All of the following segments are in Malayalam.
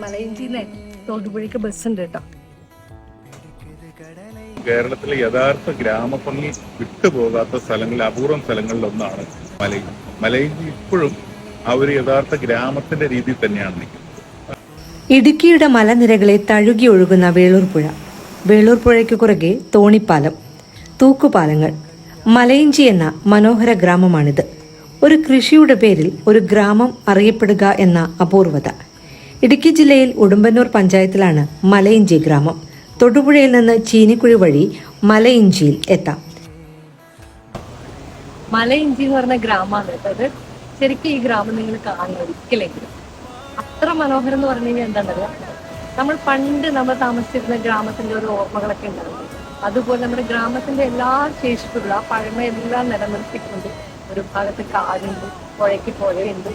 മലയിഞ്ചിന്ന് തോട്ടുപുഴയ്ക്ക് ബസ് ഉണ്ട് കേട്ടോ. കേരളത്തിലെ യഥാർത്ഥ ഗ്രാമഭംഗി വിട്ടുപോകാത്ത സ്ഥലങ്ങളിൽ അപൂർവം സ്ഥലങ്ങളിലൊന്നാണ് മലയിഞ്ചി. മലയിഞ്ചി ഇപ്പോഴും ആ ഒരു യഥാർത്ഥ ഗ്രാമത്തിന്റെ രീതിയിൽ തന്നെയാണ് നിൽക്കുന്നത്. ഇടുക്കിയുടെ മലനിരകളെ തഴുകി ഒഴുകുന്ന വേളൂർ പുഴ, വേളൂർ പുഴയ്ക്ക് കുറുകെ തോണിപ്പാലം, തൂക്കുപാലങ്ങൾ. മലയിഞ്ചി എന്ന മനോഹര ഗ്രാമമാണിത്. ഒരു കൃഷിയുടെ പേരിൽ ഒരു ഗ്രാമം അറിയപ്പെടുക എന്ന അപൂർവത. ഇടുക്കി ജില്ലയിൽ ഉടുമ്പന്നൂർ പഞ്ചായത്തിലാണ് മലയിഞ്ചി ഗ്രാമം. തൊടുപുഴയിൽ നിന്ന് ചീനിക്കുഴി വഴി മലയിഞ്ചിയിൽ എത്താം. മലയിഞ്ചി എന്ന് പറഞ്ഞ ഗ്രാമമാണ് കേട്ടത്. ശരിക്കും ഈ ഗ്രാമം നിങ്ങൾ കാണുന്ന ഒരിക്കലെങ്കിലും അത്ര മനോഹരം എന്ന് പറഞ്ഞു കഴിഞ്ഞാൽ എന്താണെന്നറിയാം, നമ്മൾ താമസിച്ചിരുന്ന ഗ്രാമത്തിന്റെ ഒരു ഓർമ്മകളൊക്കെ ഉണ്ടായിരുന്നു. അതുപോലെ നമ്മുടെ ഗ്രാമത്തിന്റെ എല്ലാ ശേഷിപ്പുകളും ആ പഴമയെല്ലാം നിലനിർത്തിക്കൊണ്ട് ഒരു ഭാഗത്ത് കാടുണ്ട്, പുഴയ്ക്ക് പുഴയുണ്ട്.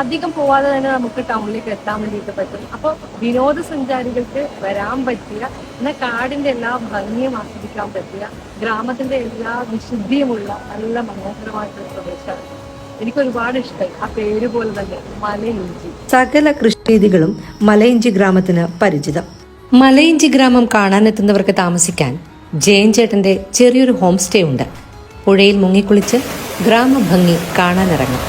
അധികം പോവാതെ തന്നെ നമുക്ക് ടൗണിലേക്ക് എത്താൻ വേണ്ടിയിട്ട് പറ്റും. അപ്പോൾ വിനോദസഞ്ചാരികൾക്ക് വരാൻ പറ്റിയ, എന്നാൽ കാടിന്റെ എല്ലാ ഭംഗിയും ആസ്വദിക്കാൻ പറ്റിയ, ഗ്രാമത്തിന്റെ എല്ലാ വിശുദ്ധിയുമുള്ള നല്ല മനോഹരമായിട്ടുള്ള പ്രദേശമാണ്. എനിക്ക് ഒരുപാട് ഇഷ്ടമായി ആ പേര് പോലെ തന്നെ മലയിഞ്ചി. സകല കൃഷിരീതികളും മലയിഞ്ചി ഗ്രാമത്തിന് പരിചിതം. മലയിഞ്ചി ഗ്രാമം കാണാനെത്തുന്നവർക്ക് താമസിക്കാൻ ജയൻ ചേട്ടന്റെ ചെറിയൊരു ഹോം സ്റ്റേ ഉണ്ട്. പുഴയിൽ മുങ്ങിക്കുളിച്ച് ഗ്രാമഭംഗി കാണാനിറങ്ങും.